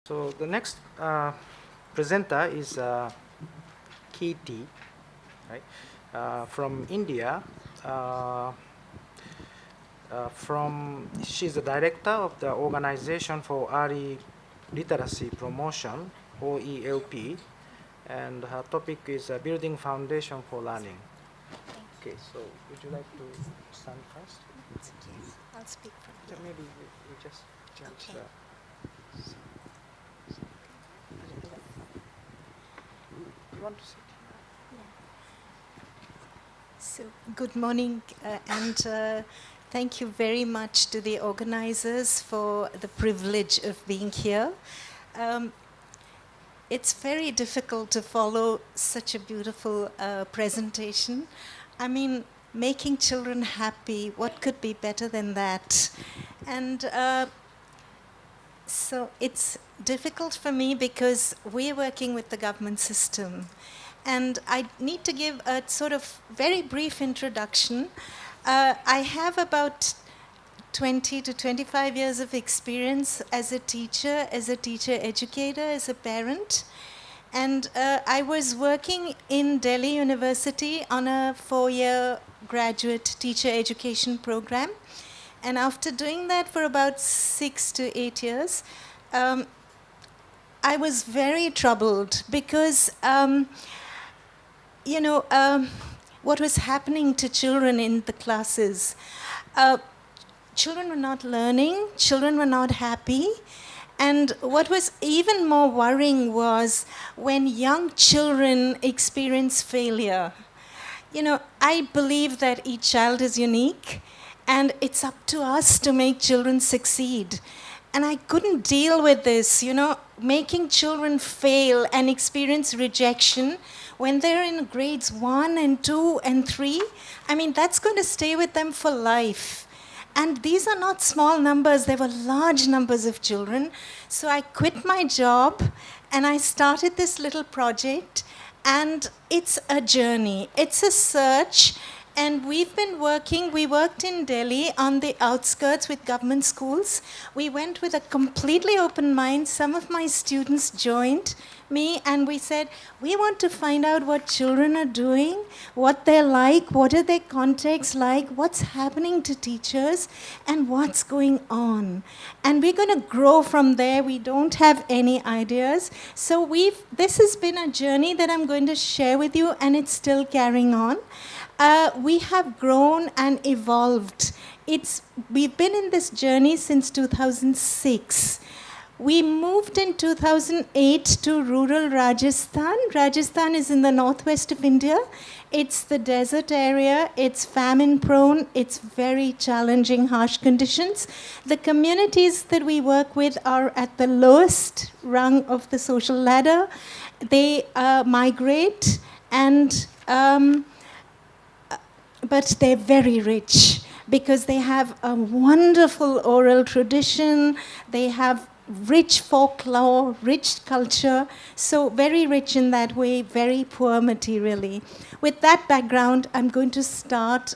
So the next presenter is Keerti, right? From India. She's the director of the Organization for Early Literacy Promotion, OELP, and her topic is building foundation for learning. Okay, so would you like to stand first? It's okay. I'll speak from So here. maybe we just change Okay. You want to sit? So, good morning, and thank you very much to the organizers for the privilege of being here. It's very difficult to follow such a beautiful presentation. I mean, making children happy, what could be better than that? And so it's difficult for me because we're working with the government system. And I need to give a sort of very brief introduction. I have about 20 to 25 years of experience as a teacher educator, as a parent. And I was working in Delhi University on a 4-year graduate teacher education program. And after doing that for about 6 to 8 years, I was very troubled because what was happening to children in the classes. Children were not learning, children were not happy. And what was even more worrying was when young children experience failure. I believe that each child is unique, and it's up to us to make children succeed. And I couldn't deal with this, making children fail and experience rejection when they're in grades 1 and 2 and 3. I mean, that's going to stay with them for life. And these are not small numbers, there were large numbers of children. So I quit my job and I started this little project. And it's a journey, it's a search. And we worked in Delhi on the outskirts with government schools. We went with a completely open mind. Some of my students joined me and we said, we want to find out what children are doing, what they're like, what are their contexts like, what's happening to teachers, and what's going on. And we're going to grow from there. We don't have any ideas. So this has been a journey that I'm going to share with you, and it's still carrying on. We have grown and evolved. We've been in this journey since 2006. We moved in 2008 to rural Rajasthan. Rajasthan is in the northwest of India. It's the desert area. It's famine prone. It's very challenging, harsh conditions. The communities that we work with are at the lowest rung of the social ladder. They migrate but they're very rich because they have a wonderful oral tradition, they have rich folklore, rich culture, so very rich in that way, very poor materially. With that background, I'm going to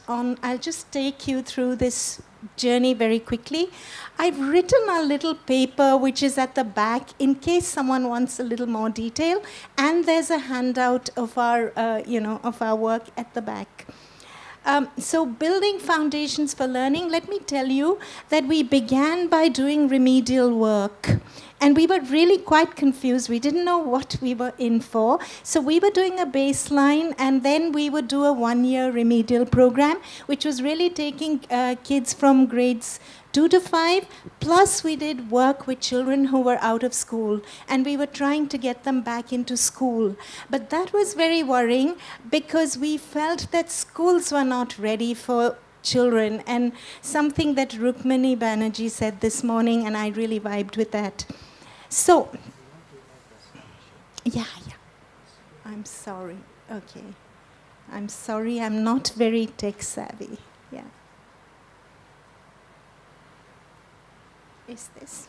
I'll just take you through this journey very quickly. I've written a little paper which is at the back in case someone wants a little more detail, and there's a handout of our work at the back. So building foundations for learning, let me tell you that we began by doing remedial work. And we were really quite confused. We didn't know what we were in for. So we were doing a baseline, and then we would do a 1-year remedial program, which was really taking kids from grades 2 to 5, plus we did work with children who were out of school, and we were trying to get them back into school. But that was very worrying because we felt that schools were not ready for children, and something that Rukmini Banerjee said this morning, and I really vibed with that. So, yeah. I'm sorry. Okay. I'm sorry, I'm not very tech savvy. Yeah. Is this?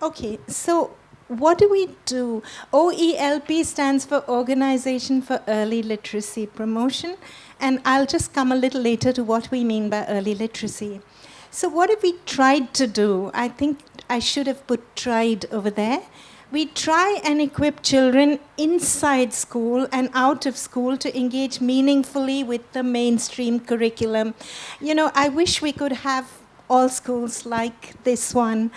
Okay, so what do we do? OELP stands for Organization for Early Literacy Promotion, and I'll just come a little later to what we mean by early literacy. So what have we tried to do? I think I should have put tried over there. We try and equip children inside school and out of school to engage meaningfully with the mainstream curriculum. You know, I wish we could have all schools like this one,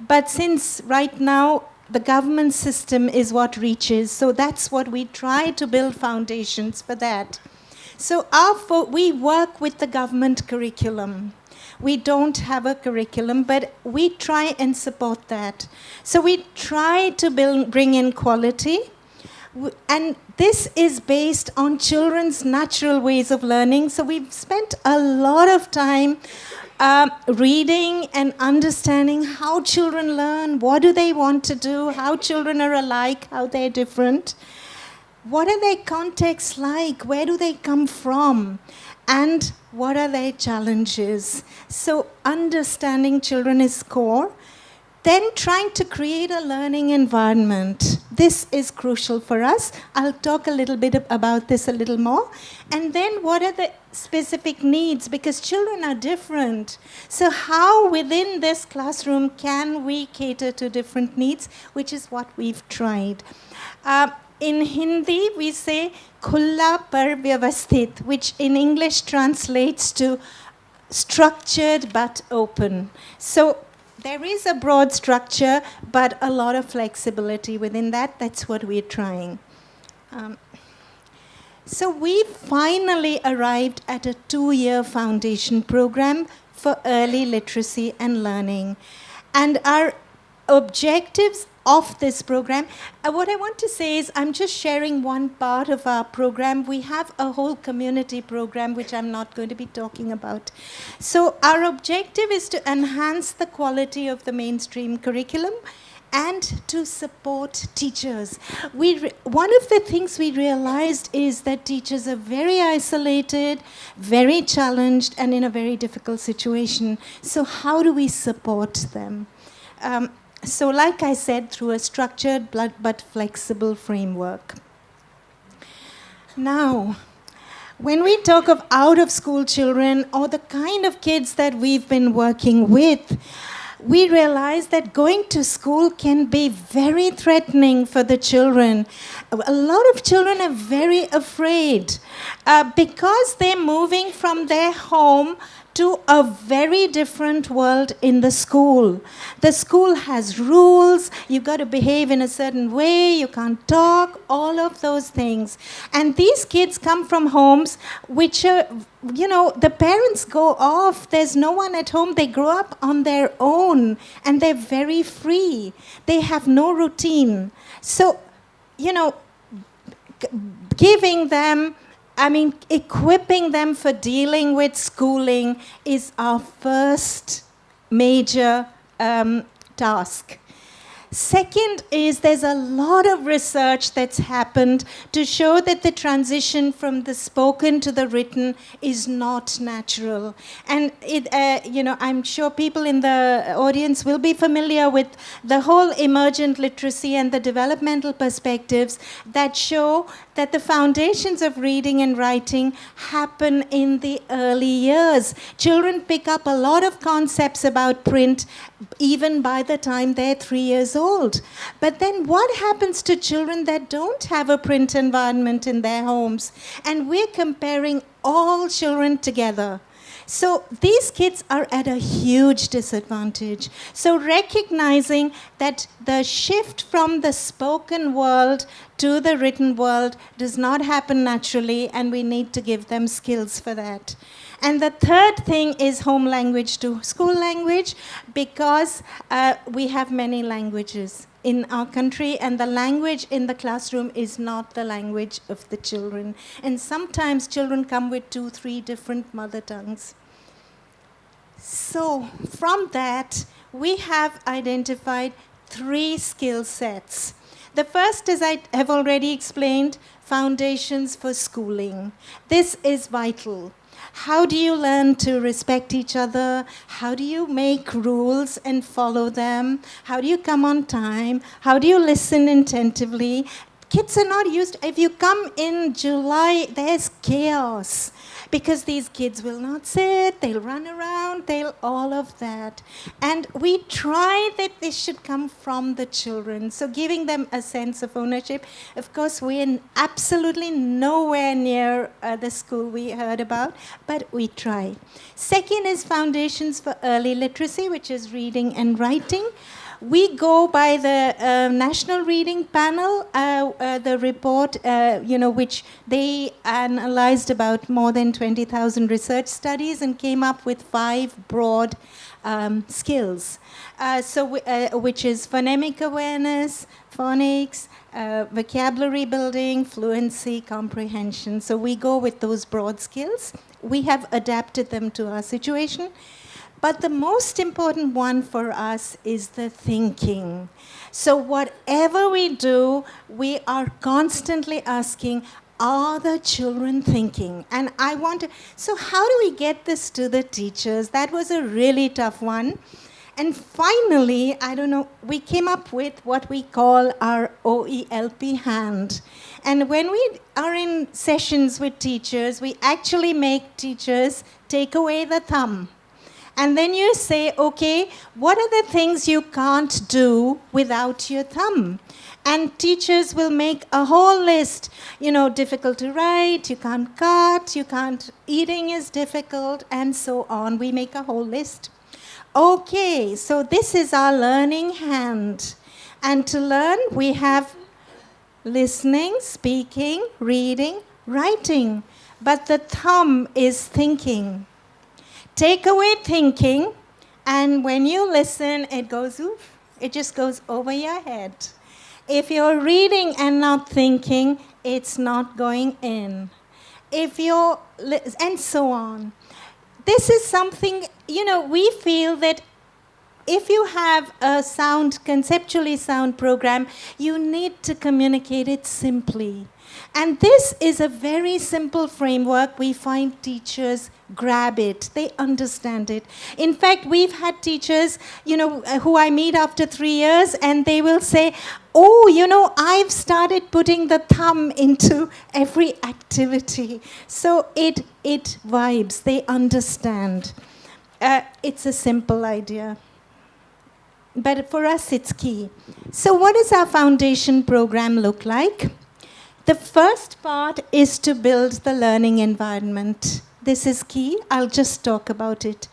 but since right now the government system is what reaches, so that's what we try to build foundations for that. So we work with the government curriculum. We don't have a curriculum, but we try and support that. So we try to bring in quality, and this is based on children's natural ways of learning. So we've spent a lot of time reading and understanding how children learn, what do they want to do, how children are alike, how they're different. What are their contexts like? Where do they come from? And what are their challenges? So understanding children is core. Then trying to create a learning environment. This is crucial for us. I'll talk a little bit about this a little more. And then what are the specific needs? Because children are different. So how within this classroom can we cater to different needs, which is what we've tried. In Hindi, we say khulla par vyavasthit, which in English translates to structured but open. So there is a broad structure, but a lot of flexibility within that. That's what we're trying. So we finally arrived at a 2-year foundation program for early literacy and learning. And our objectives of this program, what I want to say is I'm just sharing one part of our program. We have a whole community program, which I'm not going to be talking about. So our objective is to enhance the quality of the mainstream curriculum and to support teachers. One of the things we realized is that teachers are very isolated, very challenged, and in a very difficult situation. So how do we support them? So like I said, through a structured but flexible framework. Now, when we talk of out-of-school children or the kind of kids that we've been working with, we realize that going to school can be very threatening for the children. A lot of children are very afraid because they're moving from their home to a very different world in the school. The school has rules, you've got to behave in a certain way, you can't talk, all of those things. And these kids come from homes which are, you know, the parents go off, there's no one at home, they grow up on their own, and they're very free. They have no routine. So, you know, giving them, equipping them for dealing with schooling is our first major task. Second is there's a lot of research that's happened to show that the transition from the spoken to the written is not natural. And I'm sure people in the audience will be familiar with the whole emergent literacy and the developmental perspectives that show that the foundations of reading and writing happen in the early years. Children pick up a lot of concepts about print even by the time they're 3 years old. But then what happens to children that don't have a print environment in their homes? And we're comparing all children together. So these kids are at a huge disadvantage. So recognizing that the shift from the spoken world to the written world does not happen naturally, and we need to give them skills for that. And the third thing is home language to school language, because we have many languages in our country, and the language in the classroom is not the language of the children. And sometimes children come with 2, 3 different mother tongues. So from that, we have identified 3 skill sets. The first, as I have already explained, foundations for schooling. This is vital. How do you learn to respect each other? How do you make rules and follow them? How do you come on time? How do you listen attentively? Kids are not used. If you come in July, there's chaos because these kids will not sit, they'll run around, they'll all of that. And we try that this should come from the children, so giving them a sense of ownership. Of course, we're absolutely nowhere near the school we heard about, but we try. Second is Foundations for Early Literacy, which is reading and writing. We go by the National Reading Panel, the report, which they analyzed about more than 20,000 research studies and came up with 5 broad skills. Which is phonemic awareness, phonics, vocabulary building, fluency, comprehension. So we go with those broad skills. We have adapted them to our situation. But the most important one for us is the thinking. So whatever we do, we are constantly asking, are the children thinking? And so how do we get this to the teachers? That was a really tough one. And finally, we came up with what we call our OELP hand. And when we are in sessions with teachers, we actually make teachers take away the thumb. And then you say, okay, what are the things you can't do without your thumb? And teachers will make a whole list. Difficult to write, you can't cut, eating is difficult, and so on. We make a whole list. Okay, so this is our learning hand. And to learn, we have listening, speaking, reading, writing. But the thumb is thinking. Take away thinking, and when you listen, it goes oof. It just goes over your head. If you're reading and not thinking, it's not going in. And so on. This is something, we feel that if you have a conceptually sound program, you need to communicate it simply. And this is a very simple framework. We find teachers grab it. They understand it. In fact, we've had teachers, who I meet after 3 years, and they will say, I've started putting the thumb into every activity. So it vibes. They understand. It's a simple idea. But for us, it's key. So what does our foundation program look like? The first part is to build the learning environment. This is key. I'll just talk about it.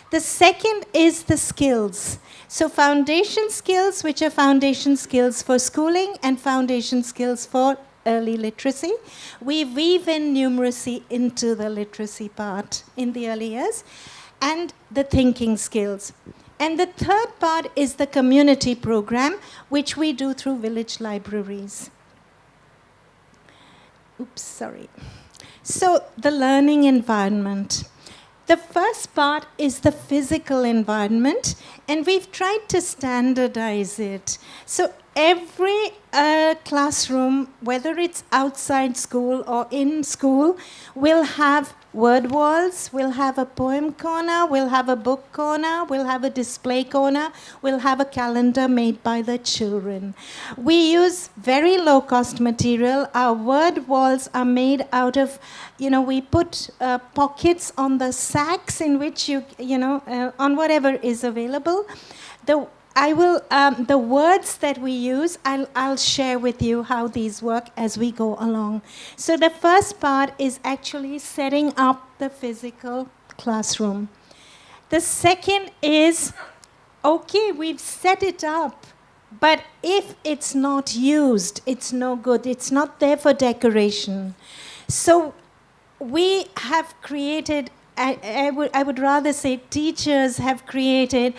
The second is the skills. So foundation skills, which are foundation skills for schooling and foundation skills for early literacy. We weave in numeracy into the literacy part in the early years, and the thinking skills. And the third part is the community program, which we do through village libraries. So the learning environment. The first part is the physical environment, and we've tried to standardize it. So every classroom, whether it's outside school or in school, will have word walls, we'll have a poem corner, we'll have a book corner, we'll have a display corner, we'll have a calendar made by the children. We use very low-cost material. Our word walls are made out of, we put pockets on the sacks in which on whatever is available. The words that we use, I'll share with you how these work as we go along. So the first part is actually setting up the physical classroom. The second is, okay, we've set it up, but if it's not used, it's no good. It's not there for decoration. So we have created, I would rather say teachers have created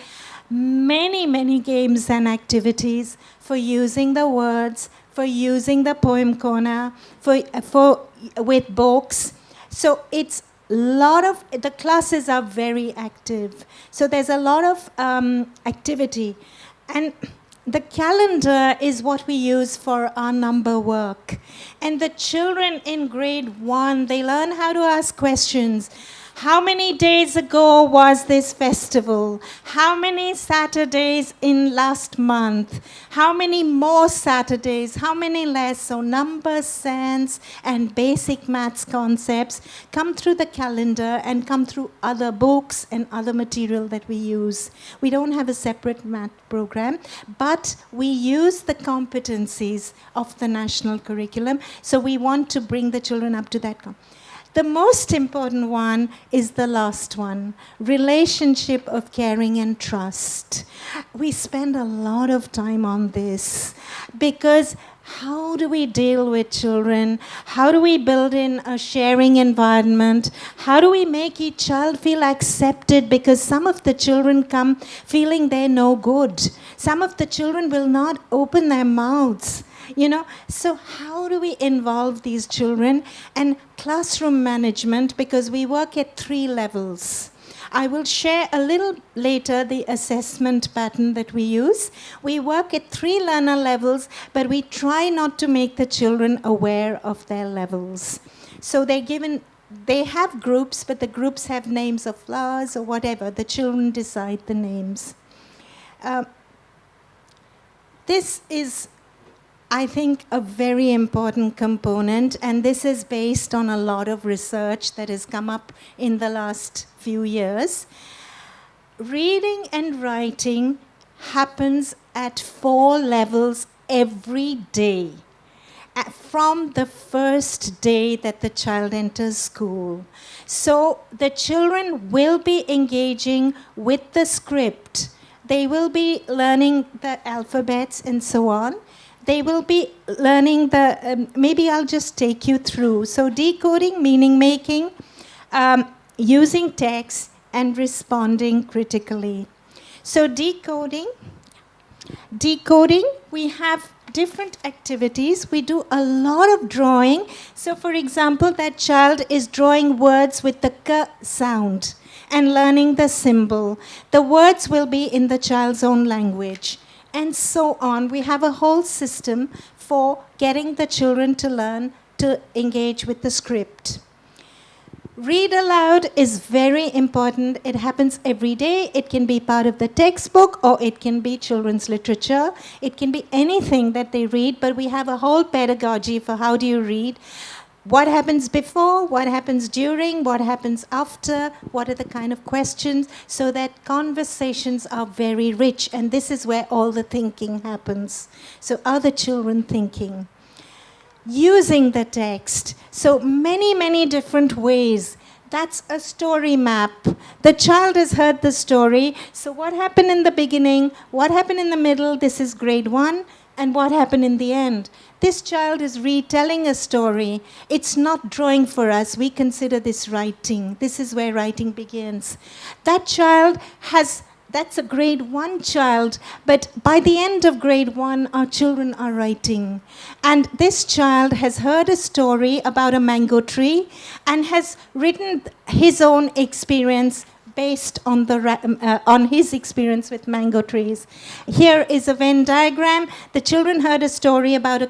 many games and activities for using the words, for using the poem corner, with books. So it's the classes are very active. So there's a lot of activity. And the calendar is what we use for our number work. And the children in grade 1, they learn how to ask questions. How many days ago was this festival? How many Saturdays in last month? How many more Saturdays? How many less? So numbers, sense, and basic maths concepts come through the calendar and come through other books and other material that we use. We don't have a separate math program, but we use the competencies of the national curriculum. So we want to bring the children up to that. The most important one is the last one, relationship of caring and trust. We spend a lot of time on this because how do we deal with children? How do we build in a sharing environment? How do we make each child feel accepted? Because some of the children come feeling they're no good. Some of the children will not open their mouths. So how do we involve these children? And classroom management, because we work at 3 levels. I will share a little later the assessment pattern that we use. We work at 3 learner levels, but we try not to make the children aware of their levels. So they have groups, but the groups have names of flowers or whatever. The children decide the names. This is, I think, a very important component, and this is based on a lot of research that has come up in the last few years. Reading and writing happens at 4 levels every day, from the first day that the child enters school. So the children will be engaging with the script. They will be learning the alphabets and so on. They will be learning maybe I'll just take you through. So decoding, meaning making, using text, and responding critically. So decoding, we have different activities. We do a lot of drawing. So for example, that child is drawing words with the k sound and learning the symbol. The words will be in the child's own language. And so on. We have a whole system for getting the children to learn to engage with the script. Read aloud is very important. It happens every day. It can be part of the textbook, or it can be children's literature. It can be anything that they read, but we have a whole pedagogy for how do you read. What happens before, what happens during, what happens after, what are the kind of questions, so that conversations are very rich. And this is where all the thinking happens. So are the children thinking? Using the text. So many, many different ways. That's a story map. The child has heard the story. So what happened in the beginning? What happened in the middle? This is grade 1. And what happened in the end? This child is retelling a story. It's not drawing for us. We consider this writing. This is where writing begins. That child that's a grade 1 child, but by the end of grade 1, our children are writing. And this child has heard a story about a mango tree and has written his own experience based on his experience with mango trees. Here is a Venn diagram. The children heard a story about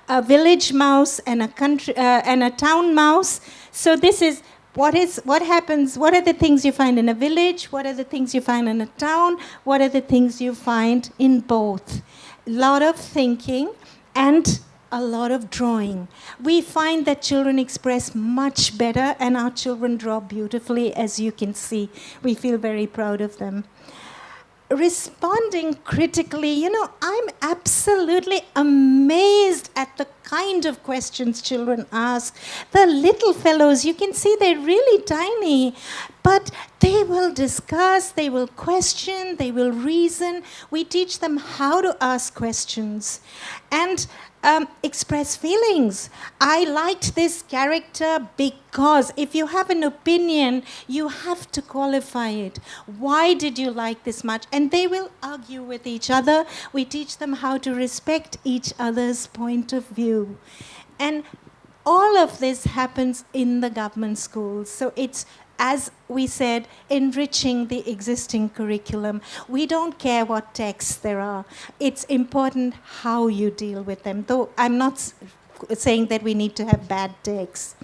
a village mouse and a town mouse. So this is what happens. What are the things you find in a village? What are the things you find in a town? What are the things you find in both? A lot of thinking and a lot of drawing. We find that children express much better, and our children draw beautifully, as you can see. We feel very proud of them. Responding critically, I'm absolutely amazed at the kind of questions children ask. The little fellows, you can see they're really tiny, but they will discuss, they will question, they will reason. We teach them how to ask questions and express feelings. I liked this character because if you have an opinion, you have to qualify it. Why did you like this much? And they will argue with each other. We teach them how to respect each other's point of view. And all of this happens in the government schools. So it's, as we said, enriching the existing curriculum. We don't care what texts there are. It's important how you deal with them, though I'm not saying that we need to have bad texts.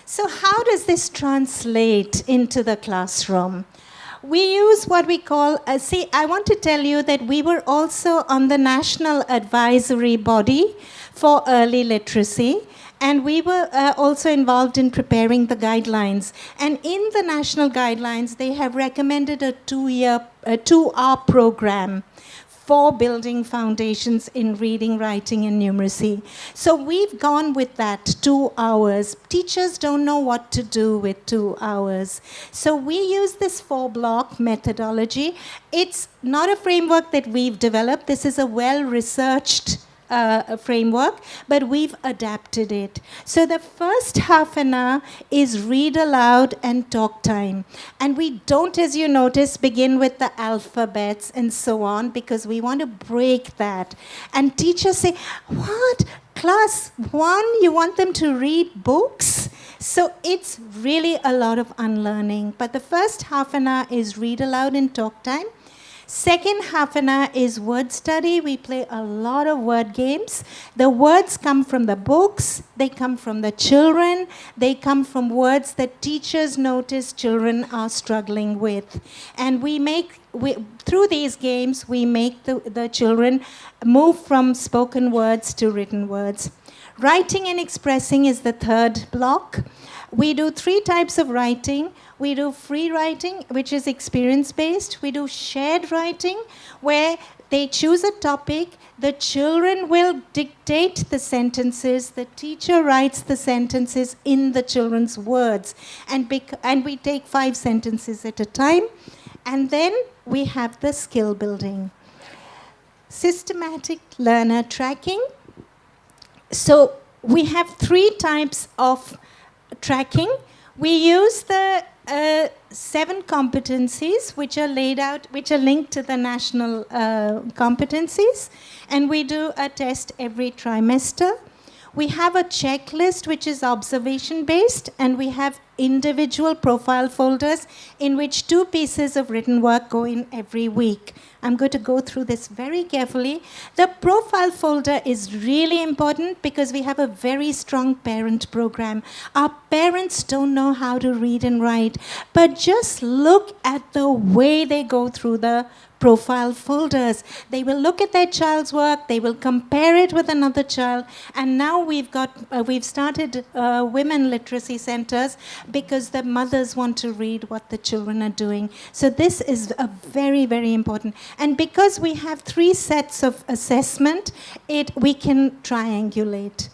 So how does this translate into the classroom? We use what we call, I want to tell you that we were also on the National Advisory Body for Early Literacy, and we were also involved in preparing the guidelines. And in the national guidelines, they have recommended a 2-hour program for building foundations in reading, writing, and numeracy. So we've gone with that 2 hours. Teachers don't know what to do with 2 hours. So we use this 4-block methodology. It's not a framework that we've developed. This is a well-researched framework, but we've adapted it. So the first half an hour is read aloud and talk time. And we don't, as you notice, begin with the alphabets and so on, because we want to break that. And teachers say, what? Class 1, you want them to read books? So it's really a lot of unlearning. But the first half an hour is read aloud and talk time. Second half an hour is word study. We play a lot of word games. The words come from the books, they come from the children, they come from words that teachers notice children are struggling with. And through these games, we make the children move from spoken words to written words. Writing and expressing is the third block. We do 3 types of writing. We do free writing, which is experience-based. We do shared writing, where they choose a topic, the children will dictate the sentences, the teacher writes the sentences in the children's words, and we take 5 sentences at a time. And then we have the skill building. Systematic learner tracking. So we have 3 types of tracking. We use the 7 competencies which are laid out, which are linked to the national competencies, and we do a test every trimester. We have a checklist which is observation based, and we have individual profile folders in which 2 pieces of written work go in every week. I'm going to go through this very carefully. The profile folder is really important because we have a very strong parent program. Our parents don't know how to read and write, but just look at the way they go through the profile folders. They will look at their child's work, they will compare it with another child, and now we've started women literacy centers because the mothers want to read what the children are doing. So this is a very, very important. And because we have 3 sets of assessment, we can triangulate.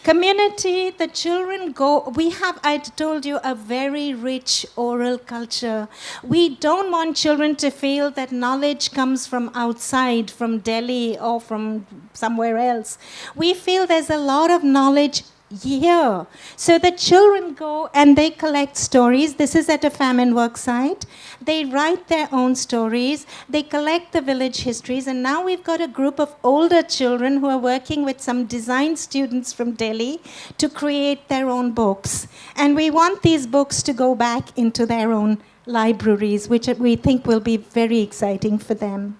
Community, the children go, we have, I told you, a very rich oral culture. We don't want children to feel that knowledge comes from outside, from Delhi or from somewhere else. We feel there's a lot of knowledge here. So the children go and they collect stories. This is at a famine work site. They write their own stories. They collect the village histories. And now we've got a group of older children who are working with some design students from Delhi to create their own books. And we want these books to go back into their own libraries, which we think will be very exciting for them.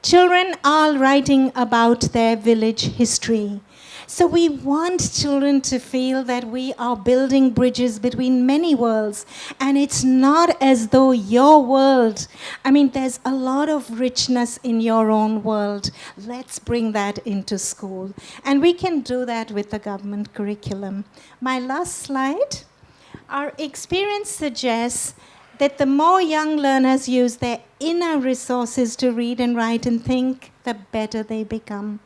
Children are writing about their village history. So we want children to feel that we are building bridges between many worlds. And it's not as though your world, there's a lot of richness in your own world. Let's bring that into school. And we can do that with the government curriculum. My last slide. Our experience suggests that the more young learners use their inner resources to read and write and think, the better they become.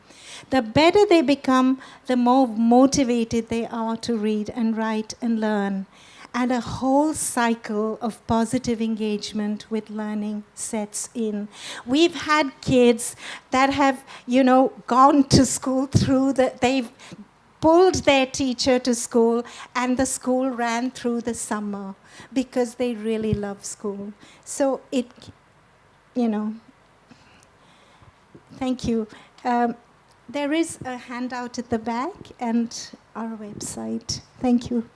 The better they become, the more motivated they are to read and write and learn. And a whole cycle of positive engagement with learning sets in. We've had kids that have, gone to school they've pulled their teacher to school, and the school ran through the summer because they really love school. So thank you. There is a handout at the back and our website. Thank you.